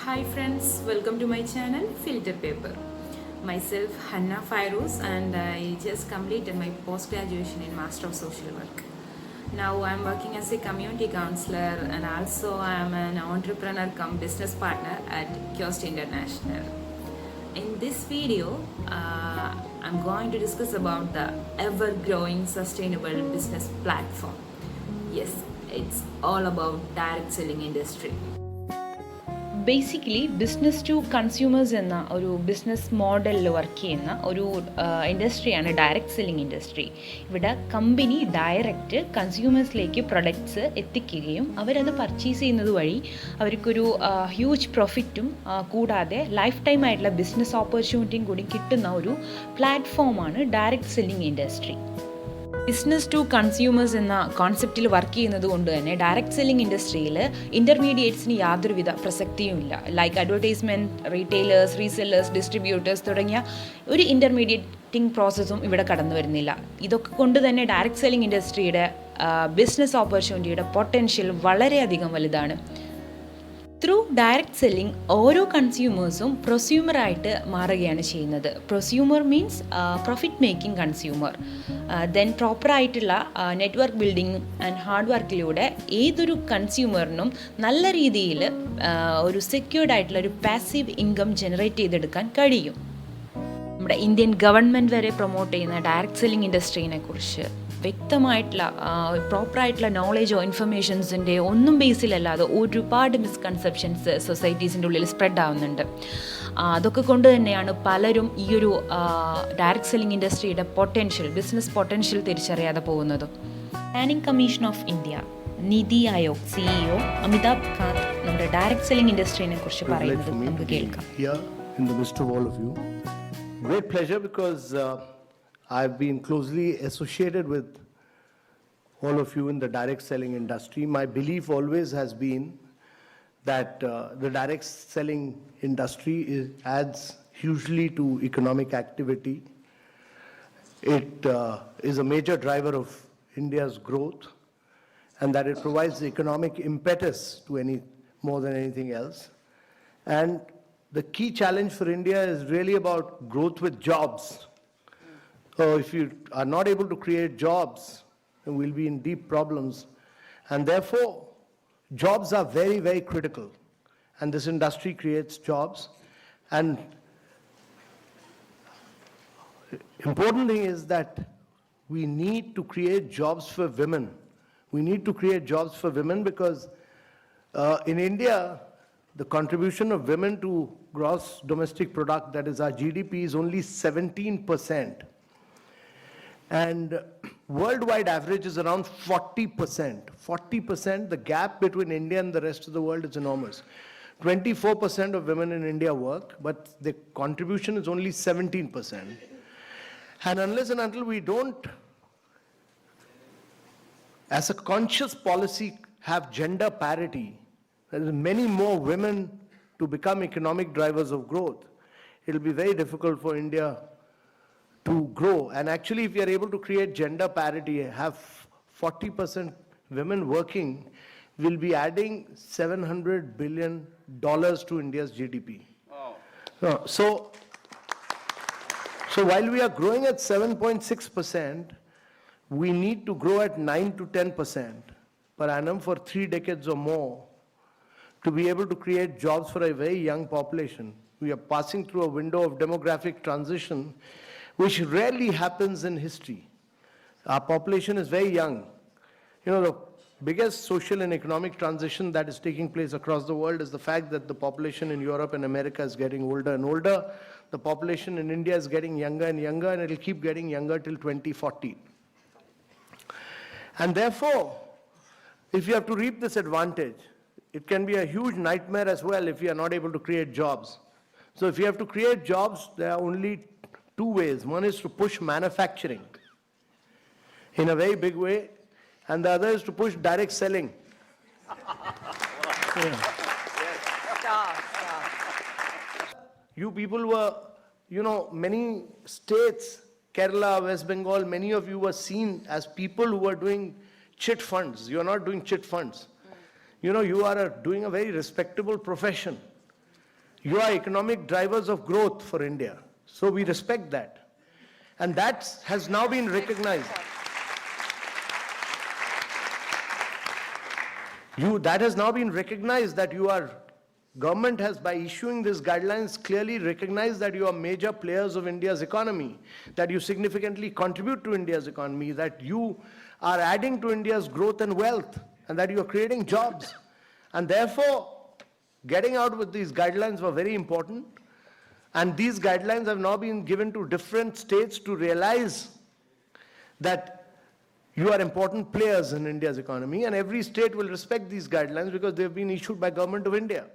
Hi friends, welcome to my channel Filter Paper. Myself Hanna Fairuz and I just completed my post-graduation in Master of Social Work. Now I'm working as a community counselor and also I'm an entrepreneur cum business partner at Kiosk International. In this video, I'm going to discuss about the ever-growing sustainable business platform. Yes, it's all about direct selling industry. Basically business to consumers എന്ന ഒരു business മോഡലിൽ work ചെയ്യുന്ന ഒരു ഇൻഡസ്ട്രിയാണ് direct selling industry. ഇവിടെ company direct കൺസ്യൂമേഴ്സിലേക്ക് products എത്തിക്കുകയും അവരത് പർച്ചേസ് ചെയ്യുന്നത് വഴി അവർക്കൊരു ഹ്യൂജ് പ്രോഫിറ്റും കൂടാതെ ലൈഫ് ടൈം ആയിട്ടുള്ള ബിസിനസ് ഓപ്പർച്യൂണിറ്റിയും കൂടി കിട്ടുന്ന ഒരു പ്ലാറ്റ്ഫോമാണ് ഡയറക്റ്റ് സെല്ലിംഗ് ഇൻഡസ്ട്രി. ബിസിനസ് ടു കൺസ്യൂമേഴ്സ് എന്ന കോൺസെപ്റ്റിൽ വർക്ക് ചെയ്യുന്നത് കൊണ്ട് തന്നെ ഡയറക്റ്റ് സെല്ലിംഗ് ഇൻഡസ്ട്രിയിൽ ഇൻ്റർമീഡിയേറ്റ്സിന് യാതൊരുവിധ പ്രസക്തിയുമില്ല. Like advertisement, retailers, resellers, distributors തുടങ്ങിയ ഒരു ഇൻ്റർമീഡിയേറ്റിംഗ് പ്രോസസ്സും ഇവിടെ കടന്നു വരുന്നില്ല. ഇതൊക്കെ കൊണ്ട് തന്നെ ഡയറക്റ്റ് സെല്ലിംഗ് ഇൻഡസ്ട്രിയുടെ ബിസിനസ് ഓപ്പർച്യൂണിറ്റിയുടെ പൊട്ടൻഷ്യൽ വളരെയധികം വലുതാണ്. ത്രൂ ഡയറക്റ്റ് സെല്ലിംഗ് ഓരോ കൺസ്യൂമേഴ്സും പ്രൊസ്യൂമറായിട്ട് മാറുകയാണ് ചെയ്യുന്നത്. Prosumer means profit making consumer. Then പ്രോപ്പറായിട്ടുള്ള നെറ്റ്വർക്ക് ബിൽഡിംഗ് ആൻഡ് ഹാർഡ് വർക്കിലൂടെ ഏതൊരു കൺസ്യൂമറിനും നല്ല രീതിയിൽ ഒരു സെക്യൂർഡ് ആയിട്ടുള്ള ഒരു പാസീവ് ഇൻകം ജനറേറ്റ് ചെയ്തെടുക്കാൻ കഴിയും. നമ്മുടെ ഇന്ത്യൻ ഗവൺമെൻറ് വരെ പ്രൊമോട്ട് ചെയ്യുന്ന ഡയറക്റ്റ് സെല്ലിംഗ് ഇൻഡസ്ട്രീനെ കുറിച്ച് വ്യക്തമായിട്ടുള്ള പ്രോപ്പറായിട്ടുള്ള നോളേജോ ഇൻഫർമേഷൻസിൻ്റെ ഒന്നും ബേസിലല്ലാതെ ഒരുപാട് മിസ്കൺസെപ്ഷൻസ് സൊസൈറ്റീസിൻ്റെ ഉള്ളിൽ സ്പ്രെഡ് ആവുന്നുണ്ട്. അതൊക്കെ കൊണ്ട് തന്നെയാണ് പലരും ഈ ഒരു ഡയറക്റ്റ് സെല്ലിംഗ് ഇൻഡസ്ട്രിയുടെ ബിസിനസ് പൊട്ടൻഷ്യൽ തിരിച്ചറിയാതെ പോകുന്നത്. Planning commission of India NITI Aayog CEO Amitabh Kant നമ്മുടെ ഡയറക്റ്റ് സെല്ലിംഗ് ഇൻഡസ്ട്രീനെ കുറിച്ച് പറയുന്നത് നമുക്ക് കേൾക്കാം. Great pleasure because I've been closely associated with all of you in the direct selling industry. My belief always has been that the direct selling industry adds hugely to economic activity. It is a major driver of India's growth and that it provides economic impetus to more than anything else. And the key challenge for India is really about growth with jobs. So if you are not able to create jobs, then we'll be in deep problems. And therefore, jobs are very, very critical. And this industry creates jobs. And important thing is that we need to create jobs for women. We need to create jobs for women because in India, the contribution of women to gross domestic product, that is our GDP, is only 17%. And worldwide average is around 40%. 40%, the gap between India and the rest of the world is enormous. 24% of women in India work, but the contribution is only 17%. And unless and until we don't, as a conscious policy, have gender parity, there is many more women to become economic drivers of growth, it will be very difficult for India to grow. And actually, if you are able to create gender parity, have 40% women working, will be adding $700 billion to India's GDP. Wow. So while we are growing at 7.6%, we need to grow at 9 to 10% per annum for 3 decades or more to be able to create jobs for a very young population. We are passing through a window of demographic transition which rarely happens in history. Our population is very young. You know, the biggest social and economic transition that is taking place across the world is the fact that the population in Europe and America is getting older and older. The population in India is getting younger and younger, and it will keep getting younger till 2040. And therefore, if you have to reap this advantage, it can be a huge nightmare as well if you are not able to create jobs. So if you have to create jobs, there are only two ways. One is to push manufacturing in a very big way, and the other is to push direct selling. Yeah. You people were, many states, Kerala, West Bengal, many of you were seen as people who were doing chit funds. You are not doing chit funds. You are doing a very respectable profession. You are economic drivers of growth for India. So we respect that. And that has now been recognized. That has now been recognized that government has, by issuing these guidelines, clearly recognized that you are major players of India's economy, that you significantly contribute to India's economy, that you are adding to India's growth and wealth, and that you are creating jobs. And therefore, getting out with these guidelines were very important. And these guidelines have now been given to different states to realize that you are important players in India's economy, and every state will respect these guidelines because they have been issued by Government of India.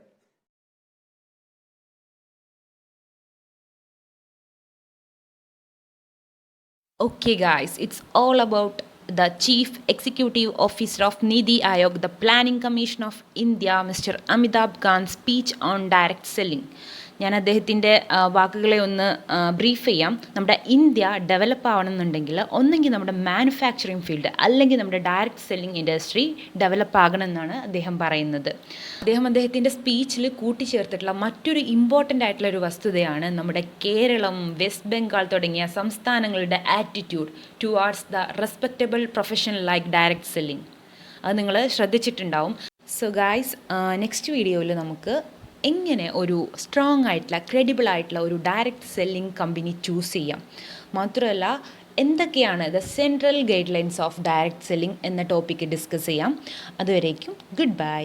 Okay, guys, it's all about the Chief Executive Officer of Niti Aayog, the Planning Commission of India, Mr. Amithabh Kant's speech on direct selling. ഞാൻ അദ്ദേഹത്തിൻ്റെ വാക്കുകളെ ഒന്ന് brief ചെയ്യാം. നമ്മുടെ India develop ആവണമെന്നുണ്ടെങ്കിൽ ഒന്നെങ്കിൽ നമ്മുടെ manufacturing field അല്ലെങ്കിൽ നമ്മുടെ ഡയറക്റ്റ് സെല്ലിംഗ് ഇൻഡസ്ട്രി ഡെവലപ്പ് ആകണമെന്നാണ് അദ്ദേഹം പറയുന്നത്. അദ്ദേഹത്തിൻ്റെ സ്പീച്ചിൽ കൂട്ടിച്ചേർത്തിട്ടുള്ള മറ്റൊരു ഇമ്പോർട്ടൻ്റ് ആയിട്ടുള്ള ഒരു വസ്തുതയാണ് നമ്മുടെ കേരളം, വെസ്റ്റ് ബംഗാൾ തുടങ്ങിയ സംസ്ഥാനങ്ങളുടെ attitude towards the respectable profession like direct selling. അത് നിങ്ങൾ ശ്രദ്ധിച്ചിട്ടുണ്ടാവും. സോ ഗായ്സ്, നെക്സ്റ്റ് വീഡിയോയിൽ നമുക്ക് എങ്ങനെ ഒരു സ്ട്രോങ് ആയിട്ടുള്ള ക്രെഡിബിൾ ആയിട്ടുള്ള ഒരു ഡയറക്റ്റ് സെല്ലിംഗ് കമ്പനി ചൂസ് ചെയ്യാം, മാത്രമല്ല എന്തൊക്കെയാണ് the central guide lines of direct selling എന്ന ടോപ്പിക്ക് ഡിസ്കസ് ചെയ്യാം. അതുവരേക്കും ഗുഡ് ബൈ.